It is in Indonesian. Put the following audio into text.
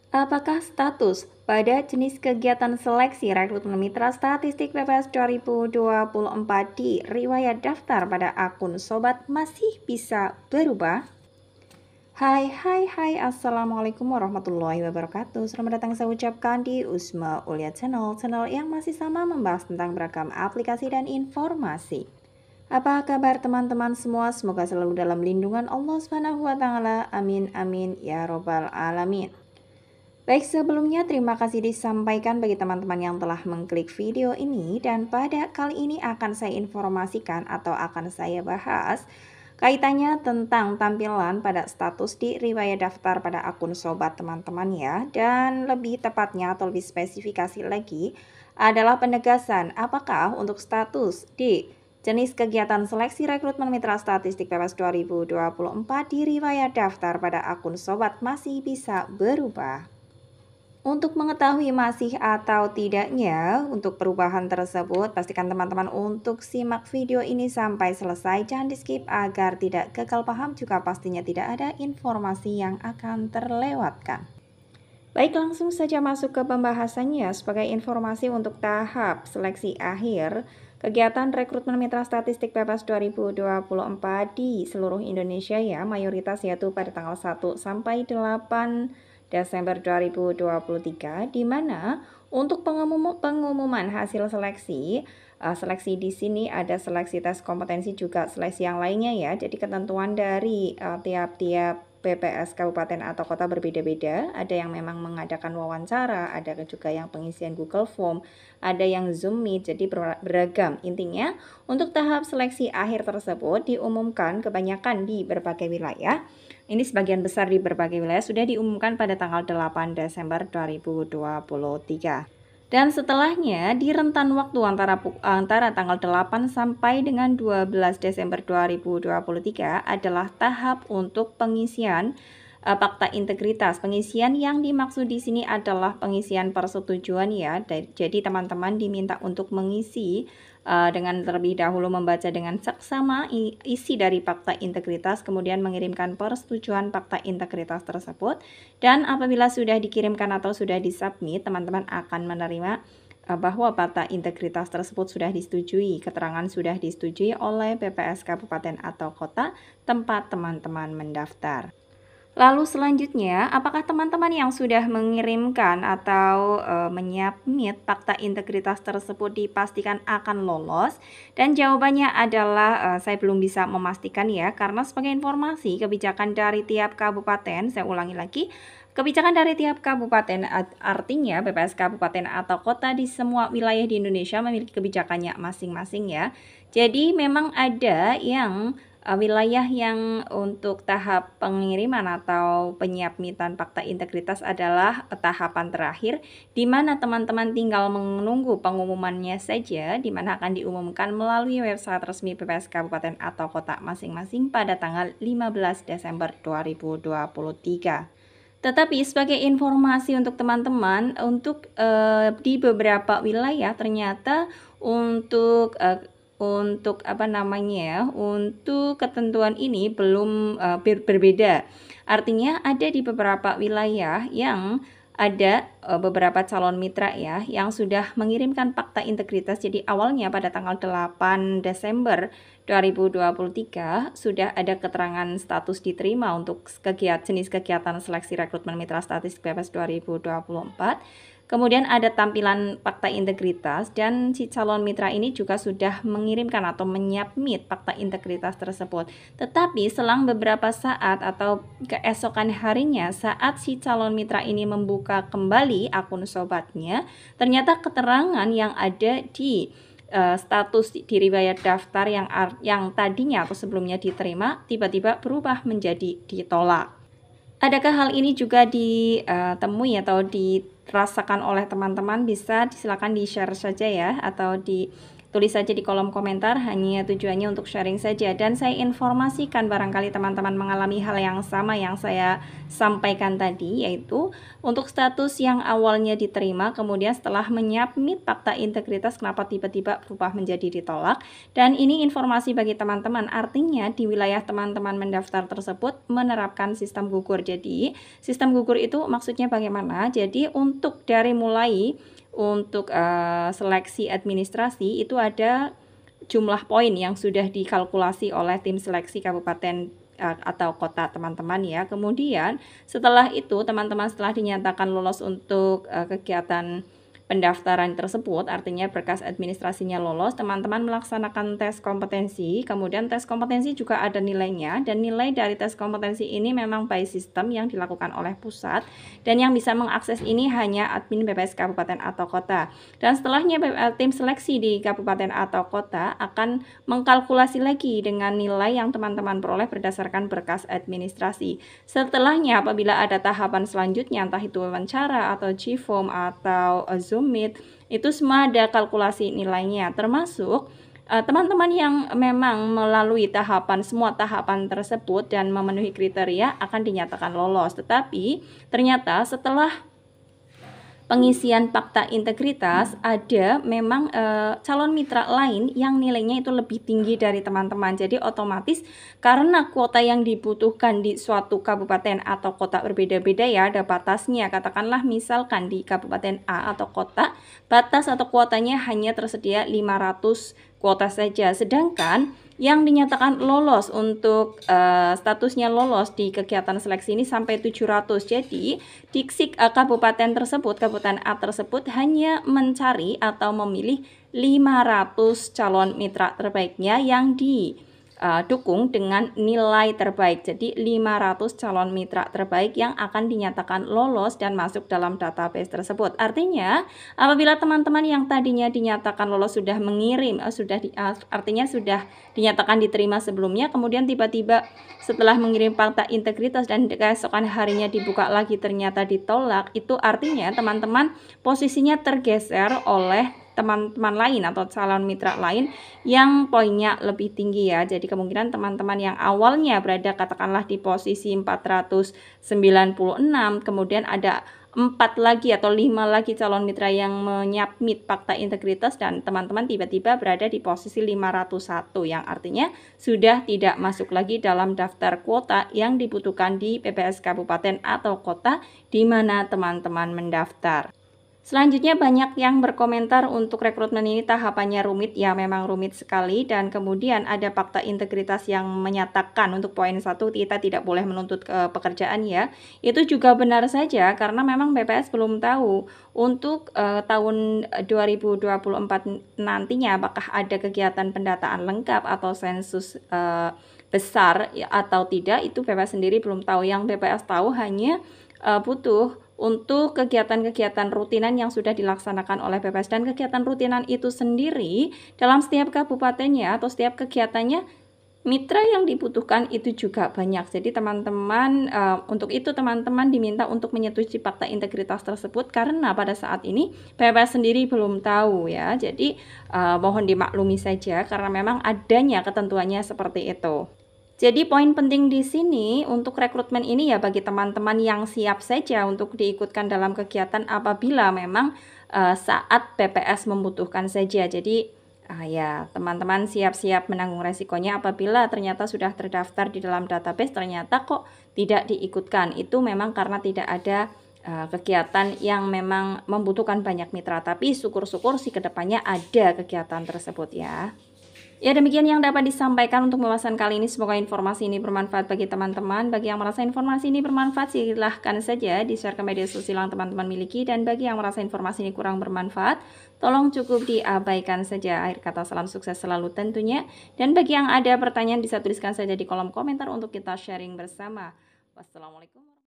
Apakah status pada jenis kegiatan seleksi rekrutmen mitra statistik PPS 2024 di riwayat daftar pada akun sobat masih bisa berubah? Hai, Assalamualaikum warahmatullahi wabarakatuh. Selamat datang saya ucapkan di Usma Ulia Channel yang masih sama membahas tentang beragam aplikasi dan informasi. Apa kabar teman-teman semua? Semoga selalu dalam lindungan Allah Subhanahu wa taala. Amin amin ya robbal alamin. Baik, sebelumnya terima kasih disampaikan bagi teman-teman yang telah mengklik video ini, dan pada kali ini akan saya informasikan atau akan saya bahas kaitannya tentang tampilan pada status di riwayat daftar pada akun sobat teman-teman ya. Dan lebih tepatnya atau lebih spesifikasi lagi adalah penegasan apakah untuk status di jenis kegiatan seleksi rekrutmen mitra statistik PPS 2024 di riwayat daftar pada akun sobat masih bisa berubah. Untuk mengetahui masih atau tidaknya untuk perubahan tersebut, pastikan teman-teman untuk simak video ini sampai selesai. Jangan di skip agar tidak gagal paham, juga pastinya tidak ada informasi yang akan terlewatkan. Baik, langsung saja masuk ke pembahasannya. Sebagai informasi untuk tahap seleksi akhir kegiatan rekrutmen mitra statistik PPS 2024 di seluruh Indonesia ya, mayoritas yaitu pada tanggal 1 sampai 8 Desember 2023, di mana untuk pengumuman hasil seleksi, seleksi di sini ada seleksi tes kompetensi juga seleksi yang lainnya ya. Jadi ketentuan dari tiap-tiap PPS kabupaten atau kota berbeda-beda. Ada yang memang mengadakan wawancara, ada juga yang pengisian Google Form, ada yang Zoom Meet, jadi beragam. Intinya untuk tahap seleksi akhir tersebut diumumkan kebanyakan di berbagai wilayah. Ini sebagian besar di berbagai wilayah sudah diumumkan pada tanggal 8 Desember 2023. Dan setelahnya di rentan waktu antara tanggal 8 sampai dengan 12 Desember 2023 adalah tahap untuk pengisian fakta integritas. Pengisian yang dimaksud di sini adalah pengisian persetujuan ya. Jadi teman-teman diminta untuk mengisi dengan terlebih dahulu membaca dengan seksama isi dari fakta integritas, kemudian mengirimkan persetujuan fakta integritas tersebut, dan apabila sudah dikirimkan atau sudah disubmit, teman-teman akan menerima bahwa fakta integritas tersebut sudah disetujui, keterangan sudah disetujui oleh PPS kabupaten atau kota tempat teman-teman mendaftar. Lalu selanjutnya, apakah teman-teman yang sudah mengirimkan atau menyubmit fakta integritas tersebut dipastikan akan lolos? Dan jawabannya adalah saya belum bisa memastikan ya, karena sebagai informasi kebijakan dari tiap kabupaten, saya ulangi lagi, kebijakan dari tiap kabupaten artinya PPS kabupaten atau kota di semua wilayah di Indonesia memiliki kebijakannya masing-masing ya. Jadi memang ada yang wilayah yang untuk tahap pengiriman atau penyubmitan fakta integritas adalah tahapan terakhir, di mana teman-teman tinggal menunggu pengumumannya saja, di mana akan diumumkan melalui website resmi PPS Kabupaten atau Kota masing-masing pada tanggal 15 Desember 2023. Tetapi sebagai informasi untuk teman-teman, untuk di beberapa wilayah ternyata untuk apa namanya ya, untuk ketentuan ini belum berbeda. Artinya ada di beberapa wilayah yang ada beberapa calon mitra ya yang sudah mengirimkan fakta integritas. Jadi awalnya pada tanggal 8 Desember 2023 sudah ada keterangan status diterima untuk jenis kegiatan seleksi rekrutmen mitra statistik PPS 2024. Kemudian ada tampilan fakta integritas, dan si calon mitra ini juga sudah mengirimkan atau menyubmit fakta integritas tersebut. Tetapi selang beberapa saat atau keesokan harinya saat si calon mitra ini membuka kembali akun sobatnya, ternyata keterangan yang ada di status di riwayat daftar yang tadinya atau sebelumnya diterima tiba-tiba berubah menjadi ditolak. Adakah hal ini juga ditemui atau dirasakan oleh teman-teman? Bisa silakan di-share saja ya, atau Tulis saja di kolom komentar, hanya tujuannya untuk sharing saja. Dan saya informasikan barangkali teman-teman mengalami hal yang sama yang saya sampaikan tadi, yaitu untuk status yang awalnya diterima, kemudian setelah menyubmit fakta integritas kenapa tiba-tiba berubah menjadi ditolak. Dan ini informasi bagi teman-teman, artinya di wilayah teman-teman mendaftar tersebut menerapkan sistem gugur. Jadi sistem gugur itu maksudnya bagaimana? Jadi untuk dari mulai untuk seleksi administrasi itu ada jumlah poin yang sudah dikalkulasi oleh tim seleksi kabupaten atau kota teman-teman ya. Kemudian setelah itu teman-teman setelah dinyatakan lolos untuk kegiatan pendaftaran tersebut, artinya berkas administrasinya lolos, teman-teman melaksanakan tes kompetensi. Kemudian tes kompetensi juga ada nilainya, dan nilai dari tes kompetensi ini memang by system yang dilakukan oleh pusat, dan yang bisa mengakses ini hanya admin BPS kabupaten atau kota. Dan setelahnya tim seleksi di kabupaten atau kota akan mengkalkulasi lagi dengan nilai yang teman-teman peroleh berdasarkan berkas administrasi. Setelahnya apabila ada tahapan selanjutnya, entah itu wawancara atau G-form atau Zoom Meet, itu semua ada kalkulasi nilainya, termasuk teman-teman yang memang melalui semua tahapan tersebut dan memenuhi kriteria akan dinyatakan lolos. Tetapi ternyata setelah pengisian fakta integritas ada memang calon mitra lain yang nilainya itu lebih tinggi dari teman-teman. Jadi otomatis karena kuota yang dibutuhkan di suatu kabupaten atau kota berbeda-beda ya, ada batasnya. Katakanlah misalkan di kabupaten A atau kota, batas atau kuotanya hanya tersedia 500 kuota saja. Sedangkan yang dinyatakan lolos untuk statusnya lolos di kegiatan seleksi ini sampai 700. Jadi Diksik kabupaten tersebut, kabupaten A tersebut hanya mencari atau memilih 500 calon mitra terbaiknya yang didukung dengan nilai terbaik. Jadi 500 calon mitra terbaik yang akan dinyatakan lolos dan masuk dalam database tersebut. Artinya apabila teman-teman yang tadinya dinyatakan lolos sudah mengirim, artinya sudah dinyatakan diterima sebelumnya, kemudian tiba-tiba setelah mengirim fakta integritas dan keesokan harinya dibuka lagi ternyata ditolak, itu artinya teman-teman posisinya tergeser oleh teman-teman lain atau calon mitra lain yang poinnya lebih tinggi ya. Jadi kemungkinan teman-teman yang awalnya berada katakanlah di posisi 496, kemudian ada 4 lagi atau 5 lagi calon mitra yang menyubmit fakta integritas dan teman-teman tiba-tiba berada di posisi 501, yang artinya sudah tidak masuk lagi dalam daftar kuota yang dibutuhkan di PPS kabupaten atau kota di mana teman-teman mendaftar. Selanjutnya banyak yang berkomentar untuk rekrutmen ini tahapannya rumit, ya memang rumit sekali, dan kemudian ada fakta integritas yang menyatakan untuk poin 1 kita tidak boleh menuntut ke pekerjaan ya. Itu juga benar saja karena memang BPS belum tahu untuk tahun 2024 nantinya apakah ada kegiatan pendataan lengkap atau sensus besar atau tidak, itu BPS sendiri belum tahu. Yang BPS tahu hanya butuh untuk kegiatan-kegiatan rutinan yang sudah dilaksanakan oleh BPS, dan kegiatan rutinan itu sendiri dalam setiap kabupatennya atau setiap kegiatannya mitra yang dibutuhkan itu juga banyak. Jadi teman-teman untuk itu teman-teman diminta untuk menyetujui fakta integritas tersebut karena pada saat ini BPS sendiri belum tahu ya. Jadi mohon dimaklumi saja karena memang adanya ketentuannya seperti itu. Jadi poin penting di sini untuk rekrutmen ini ya bagi teman-teman yang siap saja untuk diikutkan dalam kegiatan apabila memang saat PPS membutuhkan saja. Jadi ya teman-teman siap-siap menanggung resikonya apabila ternyata sudah terdaftar di dalam database ternyata kok tidak diikutkan. Itu memang karena tidak ada kegiatan yang memang membutuhkan banyak mitra, tapi syukur-syukur sih kedepannya ada kegiatan tersebut ya. Ya demikian yang dapat disampaikan untuk pembahasan kali ini. Semoga informasi ini bermanfaat bagi teman-teman. Bagi yang merasa informasi ini bermanfaat silahkan saja di-share ke media sosial yang teman-teman miliki. Dan bagi yang merasa informasi ini kurang bermanfaat, tolong cukup diabaikan saja. Akhir kata salam sukses selalu tentunya. Dan bagi yang ada pertanyaan bisa tuliskan saja di kolom komentar untuk kita sharing bersama. Wassalamualaikum.